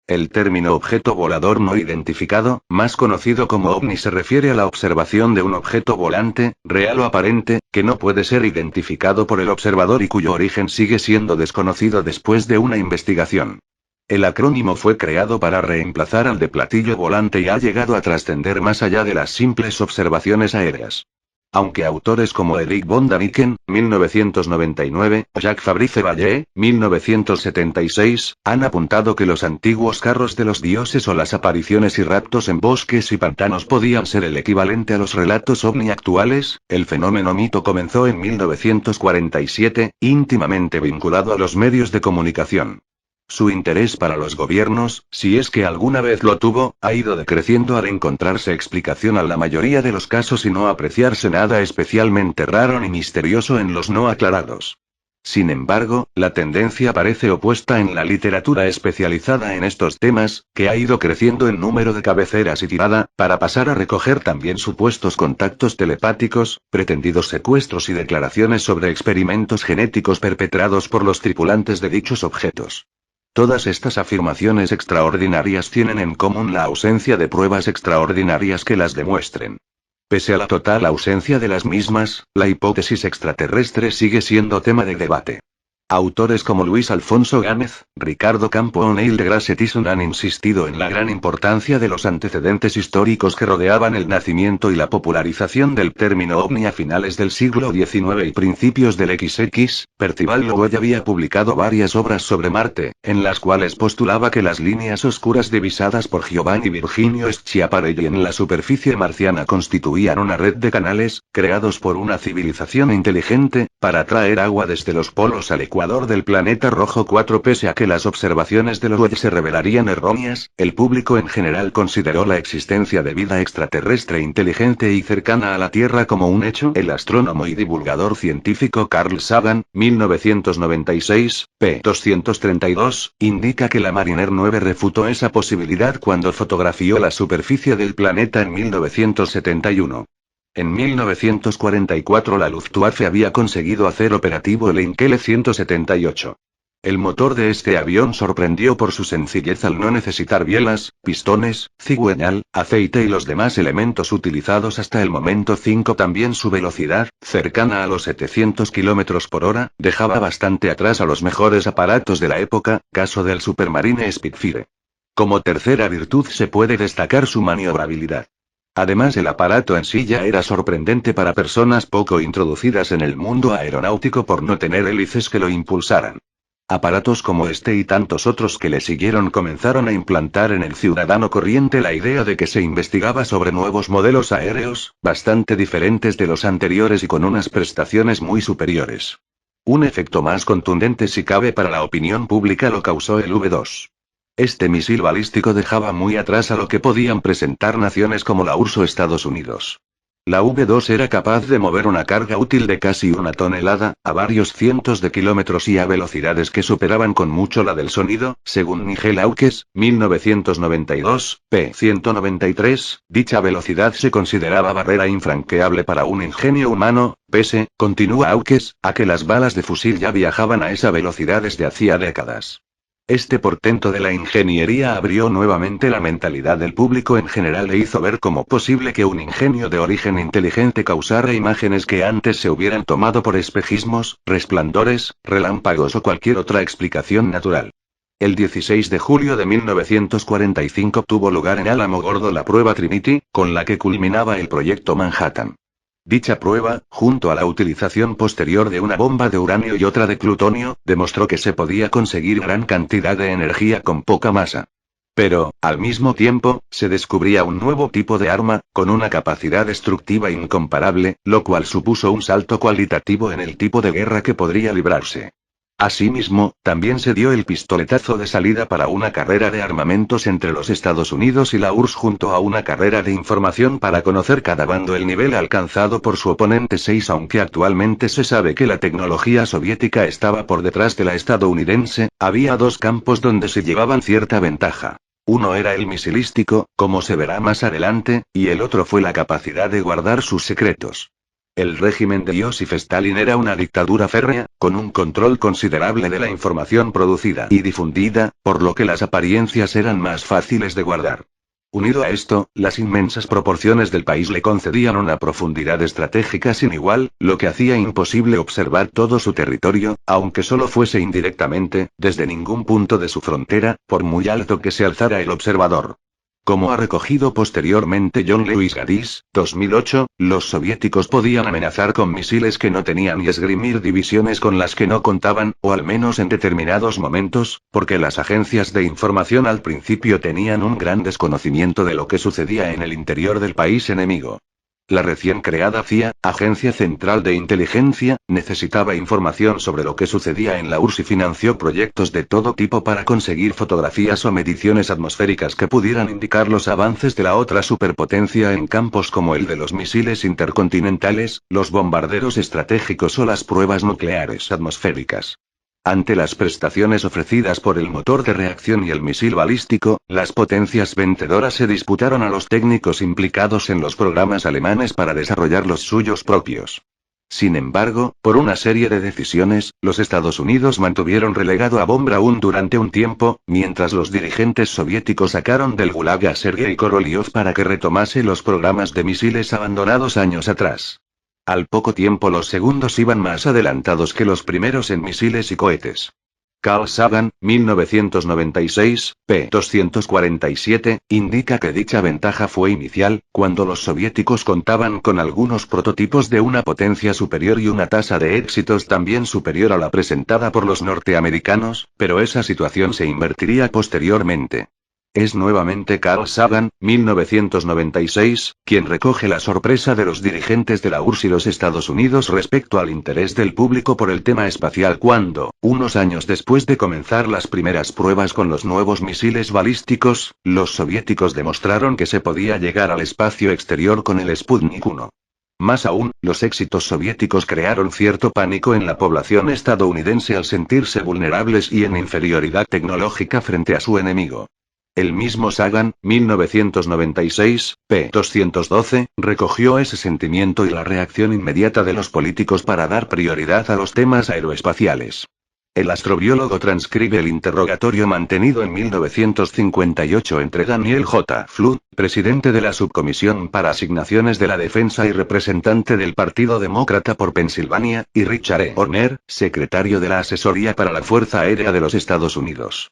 El término objeto volador no identificado, más conocido como ovni, se refiere a la observación de un objeto volante, real o aparente, que no puede ser identificado por el observador y cuyo origen sigue siendo desconocido después de una investigación. El acrónimo fue creado para reemplazar al de platillo volante y ha llegado a trascender más allá de las simples observaciones aéreas. Aunque autores como Eric von Daniken, 1999, o Jacques Fabrice Vallée, 1976, han apuntado que los antiguos carros de los dioses o las apariciones y raptos en bosques y pantanos podían ser el equivalente a los relatos ovni actuales, el fenómeno mito comenzó en 1947, íntimamente vinculado a los medios de comunicación. Su interés para los gobiernos, si es que alguna vez lo tuvo, ha ido decreciendo al encontrarse explicación a la mayoría de los casos y no apreciarse nada especialmente raro ni misterioso en los no aclarados. Sin embargo, la tendencia parece opuesta en la literatura especializada en estos temas, que ha ido creciendo en número de cabeceras y tirada, para pasar a recoger también supuestos contactos telepáticos, pretendidos secuestros y declaraciones sobre experimentos genéticos perpetrados por los tripulantes de dichos objetos. Todas estas afirmaciones extraordinarias tienen en común la ausencia de pruebas extraordinarias que las demuestren. Pese a la total ausencia de las mismas, la hipótesis extraterrestre sigue siendo tema de debate. Autores como Luis Alfonso Gámez, Ricardo Campo o Neil deGrasse Tyson han insistido en la gran importancia de los antecedentes históricos que rodeaban el nacimiento y la popularización del término ovni a finales del siglo XIX y principios del XX. Percival Lowell había publicado varias obras sobre Marte, en las cuales postulaba que las líneas oscuras divisadas por Giovanni Virginio Schiaparelli en la superficie marciana constituían una red de canales, creados por una civilización inteligente, para traer agua desde los polos al ecuador del planeta rojo 4. Pese a que las observaciones de Lowell se revelarían erróneas, el público en general consideró la existencia de vida extraterrestre inteligente y cercana a la Tierra como un hecho. El astrónomo y divulgador científico Carl Sagan, 1996, p. 232, indica que la Mariner 9 refutó esa posibilidad cuando fotografió la superficie del planeta en 1971. En 1944 la Luftwaffe había conseguido hacer operativo el Enkele 178. El motor de este avión sorprendió por su sencillez al no necesitar bielas, pistones, cigüeñal, aceite y los demás elementos utilizados hasta el momento. 5. También su velocidad, cercana a los 700 km por hora, dejaba bastante atrás a los mejores aparatos de la época, caso del Supermarine Spitfire. Como tercera virtud se puede destacar su maniobrabilidad. Además, el aparato en sí ya era sorprendente para personas poco introducidas en el mundo aeronáutico por no tener hélices que lo impulsaran. Aparatos como este y tantos otros que le siguieron comenzaron a implantar en el ciudadano corriente la idea de que se investigaba sobre nuevos modelos aéreos, bastante diferentes de los anteriores y con unas prestaciones muy superiores. Un efecto más contundente si cabe para la opinión pública lo causó el V-2. Este misil balístico dejaba muy atrás a lo que podían presentar naciones como la URSS o Estados Unidos. La V-2 era capaz de mover una carga útil de casi 1 tonelada, a varios cientos de kilómetros y a velocidades que superaban con mucho la del sonido, según Nigel Aukes, 1992, p. 193, dicha velocidad se consideraba barrera infranqueable para un ingenio humano, pese, continúa Aukes, a que las balas de fusil ya viajaban a esa velocidad desde hacía décadas. Este portento de la ingeniería abrió nuevamente la mentalidad del público en general e hizo ver como posible que un ingenio de origen inteligente causara imágenes que antes se hubieran tomado por espejismos, resplandores, relámpagos o cualquier otra explicación natural. El 16 de julio de 1945 tuvo lugar en Alamogordo la prueba Trinity, con la que culminaba el proyecto Manhattan. Dicha prueba, junto a la utilización posterior de una bomba de uranio y otra de plutonio, demostró que se podía conseguir gran cantidad de energía con poca masa. Pero, al mismo tiempo, se descubría un nuevo tipo de arma, con una capacidad destructiva incomparable, lo cual supuso un salto cualitativo en el tipo de guerra que podría librarse. Asimismo, también se dio el pistoletazo de salida para una carrera de armamentos entre los Estados Unidos y la URSS junto a una carrera de información para conocer cada bando el nivel alcanzado por su oponente. 6. Aunque actualmente se sabe que la tecnología soviética estaba por detrás de la estadounidense, había dos campos donde se llevaban cierta ventaja. Uno era el misilístico, como se verá más adelante, y el otro fue la capacidad de guardar sus secretos. El régimen de Joseph Stalin era una dictadura férrea, con un control considerable de la información producida y difundida, por lo que las apariencias eran más fáciles de guardar. Unido a esto, las inmensas proporciones del país le concedían una profundidad estratégica sin igual, lo que hacía imposible observar todo su territorio, aunque solo fuese indirectamente, desde ningún punto de su frontera, por muy alto que se alzara el observador. Como ha recogido posteriormente John Lewis Gaddis, 2008, los soviéticos podían amenazar con misiles que no tenían y esgrimir divisiones con las que no contaban, o al menos en determinados momentos, porque las agencias de información al principio tenían un gran desconocimiento de lo que sucedía en el interior del país enemigo. La recién creada CIA, Agencia Central de Inteligencia, necesitaba información sobre lo que sucedía en la URSS y financió proyectos de todo tipo para conseguir fotografías o mediciones atmosféricas que pudieran indicar los avances de la otra superpotencia en campos como el de los misiles intercontinentales, los bombarderos estratégicos o las pruebas nucleares atmosféricas. Ante las prestaciones ofrecidas por el motor de reacción y el misil balístico, las potencias vencedoras se disputaron a los técnicos implicados en los programas alemanes para desarrollar los suyos propios. Sin embargo, por una serie de decisiones, los Estados Unidos mantuvieron relegado a von Braun durante un tiempo, mientras los dirigentes soviéticos sacaron del Gulag a Sergei Korolev para que retomase los programas de misiles abandonados años atrás. Al poco tiempo los segundos iban más adelantados que los primeros en misiles y cohetes. Carl Sagan, 1996, p. 247, indica que dicha ventaja fue inicial, cuando los soviéticos contaban con algunos prototipos de una potencia superior y una tasa de éxitos también superior a la presentada por los norteamericanos, pero esa situación se invertiría posteriormente. Es nuevamente Carl Sagan, 1996, quien recoge la sorpresa de los dirigentes de la URSS y los Estados Unidos respecto al interés del público por el tema espacial cuando, unos años después de comenzar las primeras pruebas con los nuevos misiles balísticos, los soviéticos demostraron que se podía llegar al espacio exterior con el Sputnik 1. Más aún, los éxitos soviéticos crearon cierto pánico en la población estadounidense al sentirse vulnerables y en inferioridad tecnológica frente a su enemigo. El mismo Sagan, 1996, p. 212, recogió ese sentimiento y la reacción inmediata de los políticos para dar prioridad a los temas aeroespaciales. El astrobiólogo transcribe el interrogatorio mantenido en 1958 entre Daniel J. Flood, presidente de la Subcomisión para Asignaciones de la Defensa y representante del Partido Demócrata por Pensilvania, y Richard E. Horner, secretario de la Asesoría para la Fuerza Aérea de los Estados Unidos.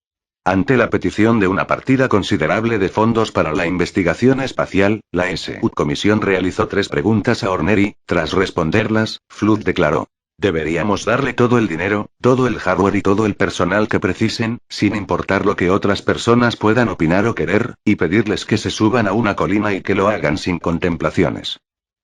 Ante la petición de una partida considerable de fondos para la investigación espacial, la Subcomisión realizó 3 preguntas a Horner y, tras responderlas, Flood declaró: "Deberíamos darle todo el dinero, todo el hardware y todo el personal que precisen, sin importar lo que otras personas puedan opinar o querer, y pedirles que se suban a una colina y que lo hagan sin contemplaciones".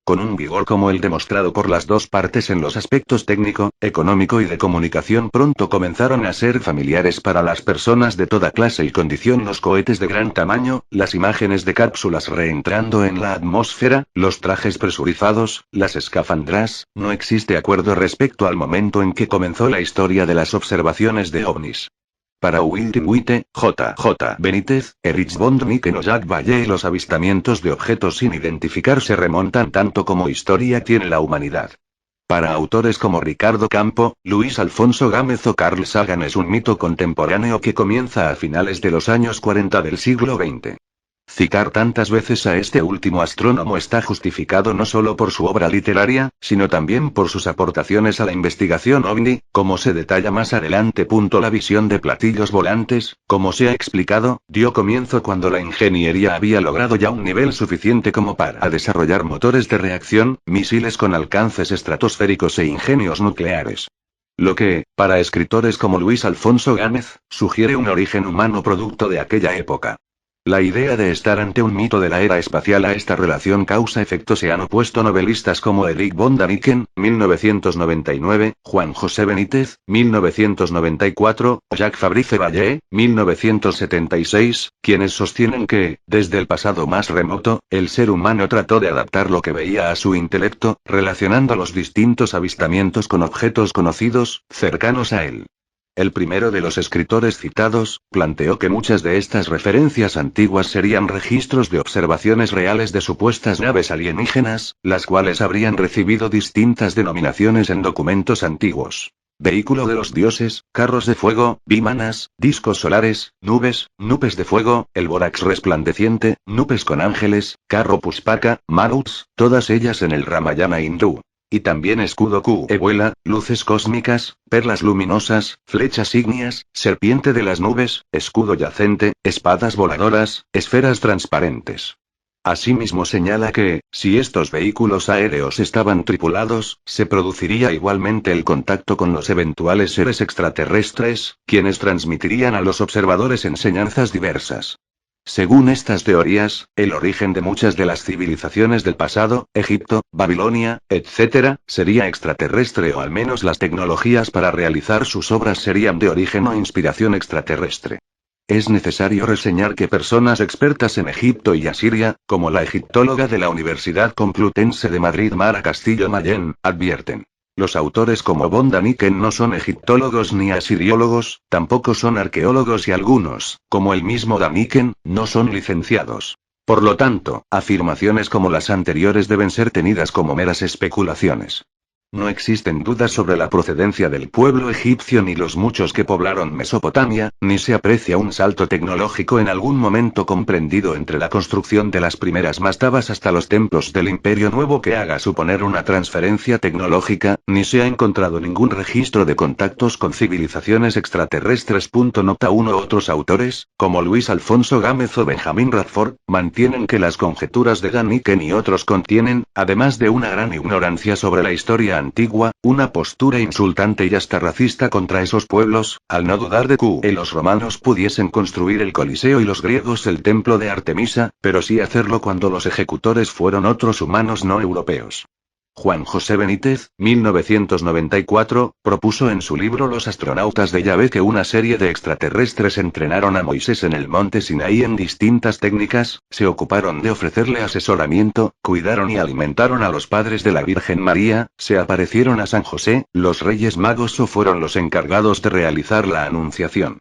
Con un vigor como el demostrado por las dos partes en los aspectos técnico, económico y de comunicación, pronto comenzaron a ser familiares para las personas de toda clase y condición los cohetes de gran tamaño, las imágenes de cápsulas reentrando en la atmósfera, los trajes presurizados, las escafandras. No existe acuerdo respecto al momento en que comenzó la historia de las observaciones de ovnis. Para William Witte, J. Benítez, Erich von Däniken o Jacques Vallée, los avistamientos de objetos sin identificar se remontan tanto como historia tiene la humanidad. Para autores como Ricardo Campo, Luis Alfonso Gámez o Carl Sagan es un mito contemporáneo que comienza a finales de los años 40 del siglo XX. Citar tantas veces a este último astrónomo está justificado no solo por su obra literaria, sino también por sus aportaciones a la investigación ovni, como se detalla más adelante. La visión de platillos volantes, como se ha explicado, dio comienzo cuando la ingeniería había logrado ya un nivel suficiente como para desarrollar motores de reacción, misiles con alcances estratosféricos e ingenios nucleares. Lo que, para escritores como Luis Alfonso Gámez, sugiere un origen humano producto de aquella época. La idea de estar ante un mito de la era espacial a esta relación causa-efecto se han opuesto novelistas como Erich von Däniken, 1999, Juan José Benítez, 1994, o Jacques Fabrice Vallée, 1976, quienes sostienen que, desde el pasado más remoto, el ser humano trató de adaptar lo que veía a su intelecto, relacionando los distintos avistamientos con objetos conocidos, cercanos a él. El primero de los escritores citados, planteó que muchas de estas referencias antiguas serían registros de observaciones reales de supuestas naves alienígenas, las cuales habrían recibido distintas denominaciones en documentos antiguos. Vehículo de los dioses, carros de fuego, vimanas, discos solares, nubes, nubes de fuego, el bórax resplandeciente, nubes con ángeles, carro puspaka, maruts, todas ellas en el Ramayana hindú. Y también escudo que vuela, luces cósmicas, perlas luminosas, flechas ígneas, serpiente de las nubes, escudo yacente, espadas voladoras, esferas transparentes. Asimismo señala que, si estos vehículos aéreos estaban tripulados, se produciría igualmente el contacto con los eventuales seres extraterrestres, quienes transmitirían a los observadores enseñanzas diversas. Según estas teorías, el origen de muchas de las civilizaciones del pasado, Egipto, Babilonia, etc., sería extraterrestre o al menos las tecnologías para realizar sus obras serían de origen o inspiración extraterrestre. Es necesario reseñar que personas expertas en Egipto y Asiria, como la egiptóloga de la Universidad Complutense de Madrid Mara Castillo Mayén, advierten. Los autores como von Daniken no son egiptólogos ni asiriólogos, tampoco son arqueólogos y algunos, como el mismo Daniken, no son licenciados. Por lo tanto, afirmaciones como las anteriores deben ser tenidas como meras especulaciones. No existen dudas sobre la procedencia del pueblo egipcio ni los muchos que poblaron Mesopotamia, ni se aprecia un salto tecnológico en algún momento comprendido entre la construcción de las primeras mastabas hasta los templos del Imperio Nuevo que haga suponer una transferencia tecnológica, ni se ha encontrado ningún registro de contactos con civilizaciones extraterrestres. Nota 1. Otros autores, como Luis Alfonso Gámez o Benjamin Radford, mantienen que las conjeturas de Daniken y otros contienen, además de una gran ignorancia sobre la historia antigua, una postura insultante y hasta racista contra esos pueblos, al no dudar de que los romanos pudiesen construir el Coliseo y los griegos el templo de Artemisa, pero sí hacerlo cuando los ejecutores fueron otros humanos no europeos. Juan José Benítez, 1994, propuso en su libro Los astronautas de Yahvé que una serie de extraterrestres entrenaron a Moisés en el monte Sinaí en distintas técnicas, se ocuparon de ofrecerle asesoramiento, cuidaron y alimentaron a los padres de la Virgen María, se aparecieron a San José, los Reyes Magos o fueron los encargados de realizar la Anunciación.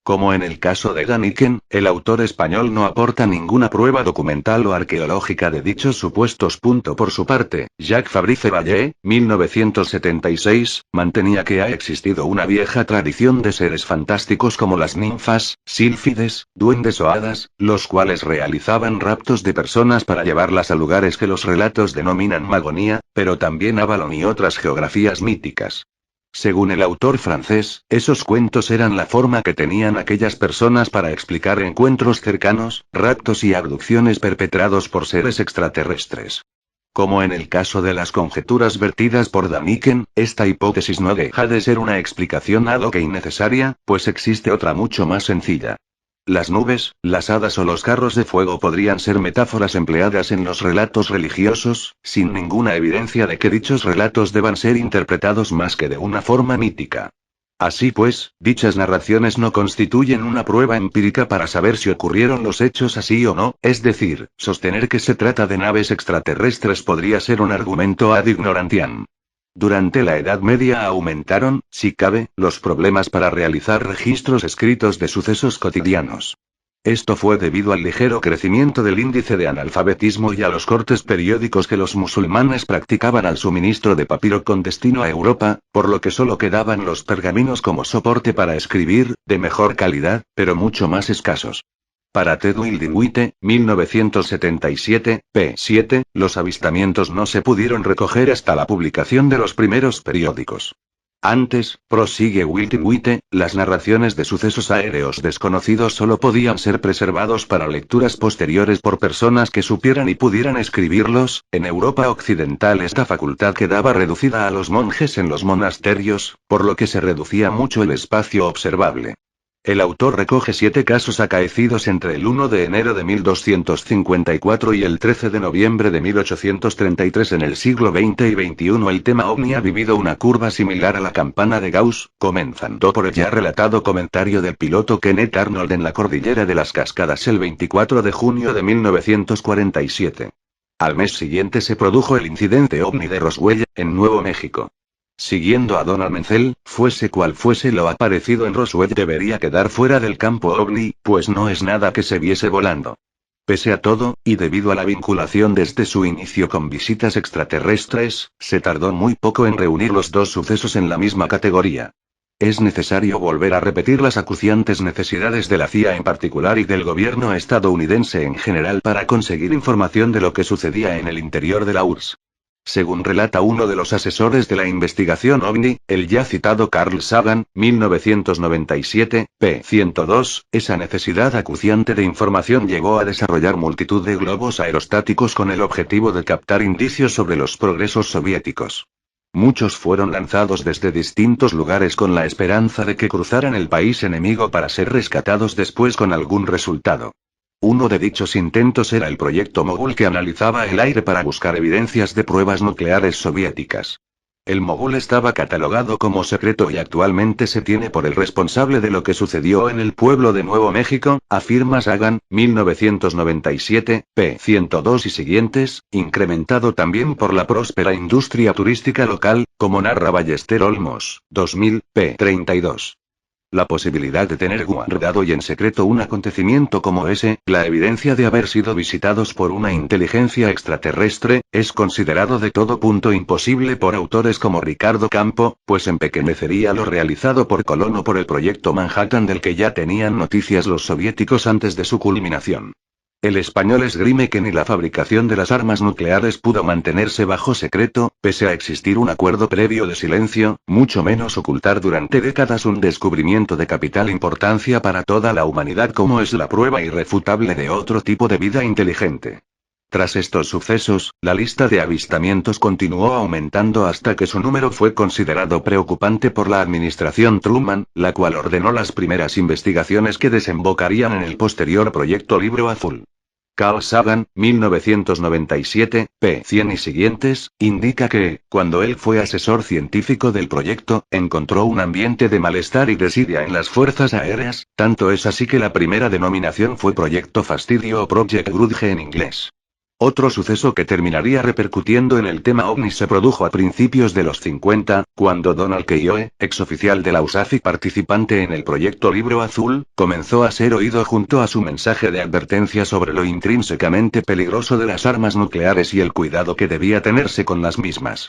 Como en el caso de Daniken, el autor español no aporta ninguna prueba documental o arqueológica de dichos supuestos. Por su parte, Jacques Fabrice Vallée, 1976, mantenía que ha existido una vieja tradición de seres fantásticos como las ninfas, sílfides, duendes o hadas, los cuales realizaban raptos de personas para llevarlas a lugares que los relatos denominan Magonía, pero también Avalon y otras geografías míticas. Según el autor francés, esos cuentos eran la forma que tenían aquellas personas para explicar encuentros cercanos, raptos y abducciones perpetrados por seres extraterrestres. Como en el caso de las conjeturas vertidas por Daniken, esta hipótesis no deja de ser una explicación ad hoc e innecesaria, pues existe otra mucho más sencilla. Las nubes, las hadas o los carros de fuego podrían ser metáforas empleadas en los relatos religiosos, sin ninguna evidencia de que dichos relatos deban ser interpretados más que de una forma mítica. Así pues, dichas narraciones no constituyen una prueba empírica para saber si ocurrieron los hechos así o no, es decir, sostener que se trata de naves extraterrestres podría ser un argumento ad ignorantiam. Durante la Edad Media aumentaron, si cabe, los problemas para realizar registros escritos de sucesos cotidianos. Esto fue debido al ligero crecimiento del índice de analfabetismo y a los cortes periódicos que los musulmanes practicaban al suministro de papiro con destino a Europa, por lo que solo quedaban los pergaminos como soporte para escribir, de mejor calidad, pero mucho más escasos. Para Ted Wilding-White, 1977, p. 7, los avistamientos no se pudieron recoger hasta la publicación de los primeros periódicos. Antes, prosigue Wilding-White, las narraciones de sucesos aéreos desconocidos solo podían ser preservados para lecturas posteriores por personas que supieran y pudieran escribirlos. En Europa Occidental esta facultad quedaba reducida a los monjes en los monasterios, por lo que se reducía mucho el espacio observable. El autor recoge 7 casos acaecidos entre el 1 de enero de 1254 y el 13 de noviembre de 1833 en el siglo XX y XXI. El tema ovni ha vivido una curva similar a la campana de Gauss, comenzando por el ya relatado comentario del piloto Kenneth Arnold en la cordillera de las Cascadas el 24 de junio de 1947. Al mes siguiente se produjo el incidente ovni de Roswell, en Nuevo México. Siguiendo a Donald Menzel, fuese cual fuese lo aparecido en Roswell debería quedar fuera del campo ovni, pues no es nada que se viese volando. Pese a todo, y debido a la vinculación desde su inicio con visitas extraterrestres, se tardó muy poco en reunir los dos sucesos en la misma categoría. Es necesario volver a repetir las acuciantes necesidades de la CIA en particular y del gobierno estadounidense en general para conseguir información de lo que sucedía en el interior de la URSS. Según relata uno de los asesores de la investigación OVNI, el ya citado Carl Sagan, 1997, p. 102, esa necesidad acuciante de información llevó a desarrollar multitud de globos aerostáticos con el objetivo de captar indicios sobre los progresos soviéticos. Muchos fueron lanzados desde distintos lugares con la esperanza de que cruzaran el país enemigo para ser rescatados después con algún resultado. Uno de dichos intentos era el proyecto Mogul, que analizaba el aire para buscar evidencias de pruebas nucleares soviéticas. El Mogul estaba catalogado como secreto y actualmente se tiene por el responsable de lo que sucedió en el pueblo de Nuevo México, afirma Sagan, 1997, p. 102 y siguientes, incrementado también por la próspera industria turística local, como narra Ballester Olmos, 2000, p. 32. La posibilidad de tener guardado y en secreto un acontecimiento como ese, la evidencia de haber sido visitados por una inteligencia extraterrestre, es considerado de todo punto imposible por autores como Ricardo Campo, pues empequeñecería lo realizado por Colón o por el proyecto Manhattan del que ya tenían noticias los soviéticos antes de su culminación. El español esgrime que ni la fabricación de las armas nucleares pudo mantenerse bajo secreto, pese a existir un acuerdo previo de silencio, mucho menos ocultar durante décadas un descubrimiento de capital importancia para toda la humanidad como es la prueba irrefutable de otro tipo de vida inteligente. Tras estos sucesos, la lista de avistamientos continuó aumentando hasta que su número fue considerado preocupante por la administración Truman, la cual ordenó las primeras investigaciones que desembocarían en el posterior proyecto Libro Azul. Carl Sagan, 1997, p. 100 y siguientes, indica que, cuando él fue asesor científico del proyecto, encontró un ambiente de malestar y desidia en las fuerzas aéreas, tanto es así que la primera denominación fue Proyecto Fastidio o Project Grudge en inglés. Otro suceso que terminaría repercutiendo en el tema OVNI se produjo a principios de los 50, cuando Donald Keough, exoficial de la USAF y participante en el proyecto Libro Azul, comenzó a ser oído junto a su mensaje de advertencia sobre lo intrínsecamente peligroso de las armas nucleares y el cuidado que debía tenerse con las mismas.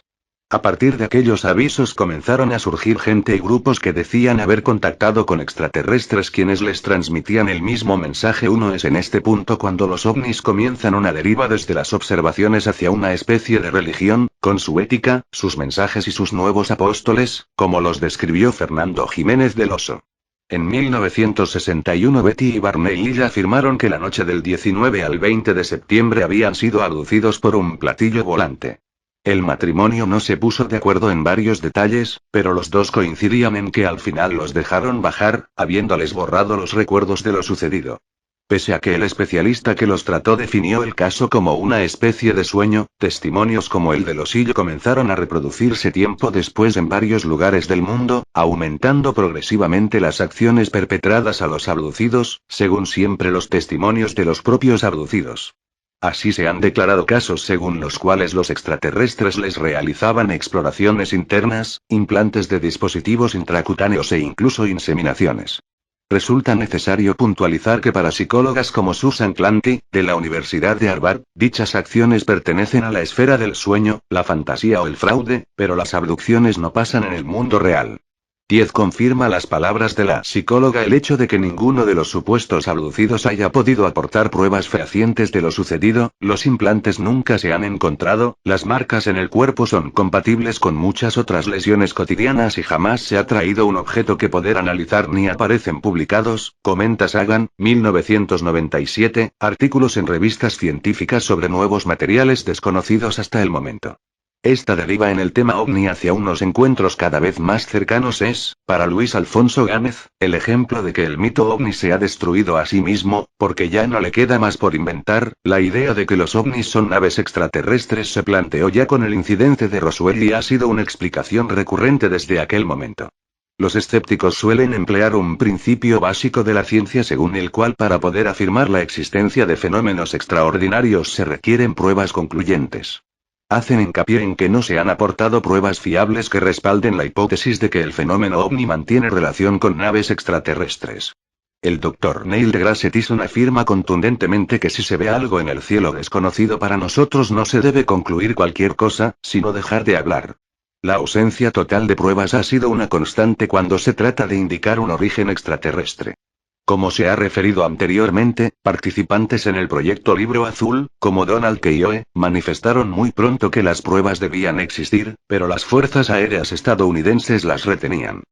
A partir de aquellos avisos comenzaron a surgir gente y grupos que decían haber contactado con extraterrestres quienes les transmitían el mismo mensaje. Uno es en este punto cuando los ovnis comienzan una deriva desde las observaciones hacia una especie de religión, con su ética, sus mensajes y sus nuevos apóstoles, como los describió Fernando Jiménez del Oso. En 1961 Betty y Barney Lilla afirmaron que la noche del 19 al 20 de septiembre habían sido abducidos por un platillo volante. El matrimonio no se puso de acuerdo en varios detalles, pero los dos coincidían en que al final los dejaron bajar, habiéndoles borrado los recuerdos de lo sucedido. Pese a que el especialista que los trató definió el caso como una especie de sueño, testimonios como el del osillo comenzaron a reproducirse tiempo después en varios lugares del mundo, aumentando progresivamente las acciones perpetradas a los abducidos, según siempre los testimonios de los propios abducidos. Así se han declarado casos según los cuales los extraterrestres les realizaban exploraciones internas, implantes de dispositivos intracutáneos e incluso inseminaciones. Resulta necesario puntualizar que para psicólogas como Susan Clancy, de la Universidad de Harvard, dichas acciones pertenecen a la esfera del sueño, la fantasía o el fraude, pero las abducciones no pasan en el mundo real. 10. Confirma las palabras de la psicóloga el hecho de que ninguno de los supuestos abducidos haya podido aportar pruebas fehacientes de lo sucedido, los implantes nunca se han encontrado, las marcas en el cuerpo son compatibles con muchas otras lesiones cotidianas y jamás se ha traído un objeto que poder analizar ni aparecen publicados, comenta Sagan, 1997, artículos en revistas científicas sobre nuevos materiales desconocidos hasta el momento. Esta deriva en el tema ovni hacia unos encuentros cada vez más cercanos es, para Luis Alfonso Gámez, el ejemplo de que el mito ovni se ha destruido a sí mismo, porque ya no le queda más por inventar. La idea de que los ovnis son naves extraterrestres se planteó ya con el incidente de Roswell y ha sido una explicación recurrente desde aquel momento. Los escépticos suelen emplear un principio básico de la ciencia según el cual para poder afirmar la existencia de fenómenos extraordinarios se requieren pruebas concluyentes. Hacen hincapié en que no se han aportado pruebas fiables que respalden la hipótesis de que el fenómeno ovni mantiene relación con naves extraterrestres. El Dr. Neil deGrasse Tyson afirma contundentemente que si se ve algo en el cielo desconocido para nosotros no se debe concluir cualquier cosa, sino dejar de hablar. La ausencia total de pruebas ha sido una constante cuando se trata de indicar un origen extraterrestre. Como se ha referido anteriormente, participantes en el proyecto Libro Azul, como Donald Keough, manifestaron muy pronto que las pruebas debían existir, pero las fuerzas aéreas estadounidenses las retenían.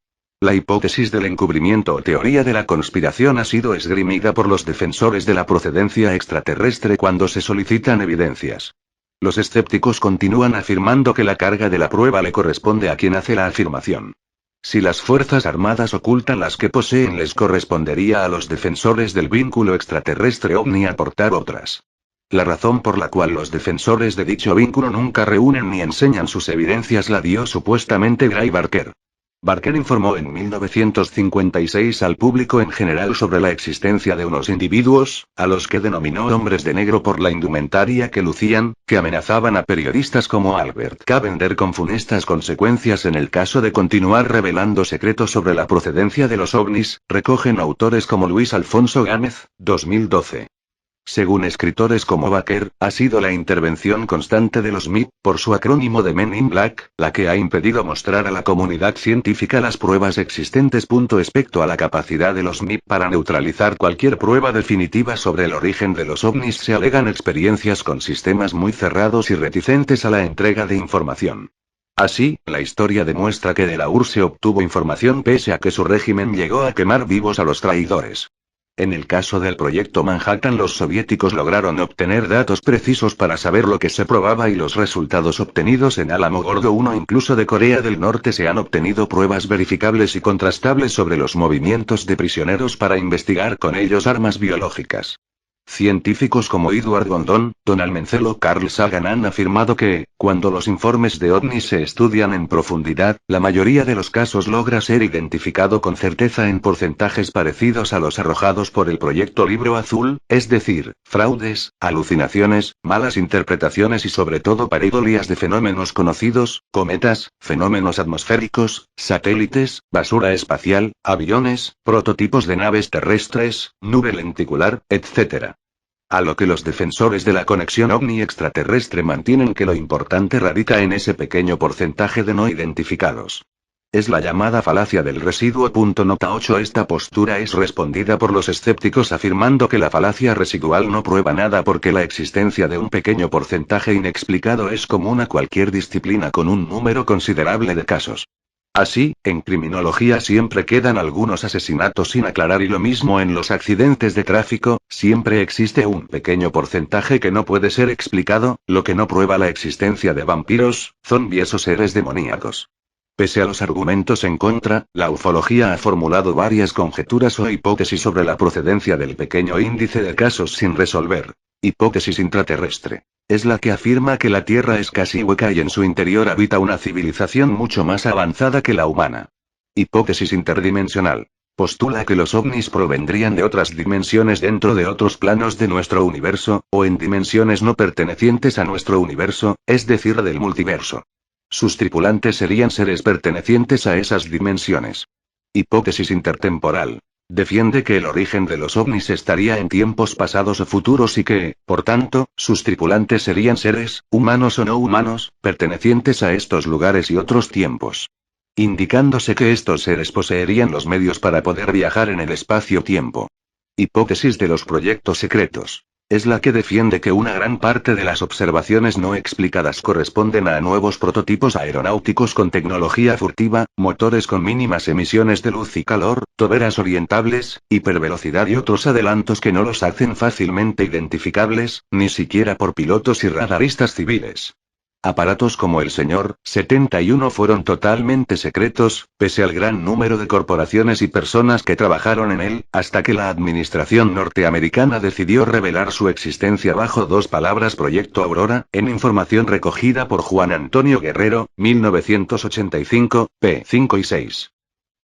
La hipótesis del encubrimiento o teoría de la conspiración ha sido esgrimida por los defensores de la procedencia extraterrestre cuando se solicitan evidencias. Los escépticos continúan afirmando que la carga de la prueba le corresponde a quien hace la afirmación. Si las Fuerzas Armadas ocultan las que poseen, les correspondería a los defensores del vínculo extraterrestre ovni aportar otras. La razón por la cual los defensores de dicho vínculo nunca reúnen ni enseñan sus evidencias la dio supuestamente Gray Barker. Barker informó en 1956 al público en general sobre la existencia de unos individuos, a los que denominó hombres de negro por la indumentaria que lucían, que amenazaban a periodistas como Albert Cavender con funestas consecuencias en el caso de continuar revelando secretos sobre la procedencia de los ovnis, recogen autores como Luis Alfonso Gámez, 2012. Según escritores como Barker, ha sido la intervención constante de los MIP, por su acrónimo de Men in Black, la que ha impedido mostrar a la comunidad científica las pruebas existentes. Respecto a la capacidad de los MIP para neutralizar cualquier prueba definitiva sobre el origen de los ovnis, se alegan experiencias con sistemas muy cerrados y reticentes a la entrega de información. Así, la historia demuestra que de la URSS se obtuvo información pese a que su régimen llegó a quemar vivos a los traidores. En el caso del proyecto Manhattan, los soviéticos lograron obtener datos precisos para saber lo que se probaba y los resultados obtenidos en Alamogordo 1. Incluso de Corea del Norte se han obtenido pruebas verificables y contrastables sobre los movimientos de prisioneros para investigar con ellos armas biológicas. Científicos como Edward Gondon, Donald Menzel o Carl Sagan han afirmado que, cuando los informes de ovnis se estudian en profundidad, la mayoría de los casos logra ser identificado con certeza en porcentajes parecidos a los arrojados por el proyecto Libro Azul, es decir, fraudes, alucinaciones, malas interpretaciones y sobre todo pareidolias de fenómenos conocidos, cometas, fenómenos atmosféricos, satélites, basura espacial, aviones, prototipos de naves terrestres, nube lenticular, etc. A lo que los defensores de la conexión ovni extraterrestre mantienen que lo importante radica en ese pequeño porcentaje de no identificados. Es la llamada falacia del residuo. Nota 8. Esta postura es respondida por los escépticos afirmando que la falacia residual no prueba nada porque la existencia de un pequeño porcentaje inexplicado es común a cualquier disciplina con un número considerable de casos. Así, en criminología siempre quedan algunos asesinatos sin aclarar y lo mismo en los accidentes de tráfico, siempre existe un pequeño porcentaje que no puede ser explicado, lo que no prueba la existencia de vampiros, zombies o seres demoníacos. Pese a los argumentos en contra, la ufología ha formulado varias conjeturas o hipótesis sobre la procedencia del pequeño índice de casos sin resolver. Hipótesis intraterrestre. Es la que afirma que la Tierra es casi hueca y en su interior habita una civilización mucho más avanzada que la humana. Hipótesis interdimensional. Postula que los ovnis provendrían de otras dimensiones dentro de otros planos de nuestro universo, o en dimensiones no pertenecientes a nuestro universo, es decir, del multiverso. Sus tripulantes serían seres pertenecientes a esas dimensiones. Hipótesis intertemporal. Defiende que el origen de los ovnis estaría en tiempos pasados o futuros y que, por tanto, sus tripulantes serían seres, humanos o no humanos, pertenecientes a estos lugares y otros tiempos. Indicándose que estos seres poseerían los medios para poder viajar en el espacio-tiempo. Hipótesis de los proyectos secretos. Es la que defiende que una gran parte de las observaciones no explicadas corresponden a nuevos prototipos aeronáuticos con tecnología furtiva, motores con mínimas emisiones de luz y calor, toberas orientables, hipervelocidad y otros adelantos que no los hacen fácilmente identificables, ni siquiera por pilotos y radaristas civiles. Aparatos como el Señor 71 fueron totalmente secretos, pese al gran número de corporaciones y personas que trabajaron en él, hasta que la administración norteamericana decidió revelar su existencia bajo dos palabras: Proyecto Aurora, en información recogida por Juan Antonio Guerrero, 1985, p. 5 y 6.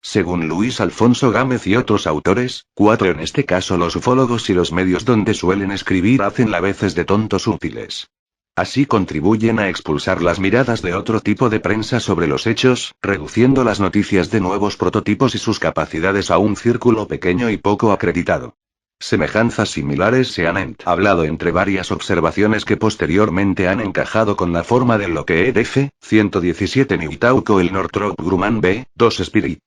Según Luis Alfonso Gámez y otros autores, 4 en este caso los ufólogos y los medios donde suelen escribir hacen la veces de tontos útiles. Así contribuyen a expulsar las miradas de otro tipo de prensa sobre los hechos, reduciendo las noticias de nuevos prototipos y sus capacidades a un círculo pequeño y poco acreditado. Semejanzas similares se han entablado entre varias observaciones que posteriormente han encajado con la forma de lo que EDF, 117 Newtauco el Northrop Grumman B. 2 Spirit,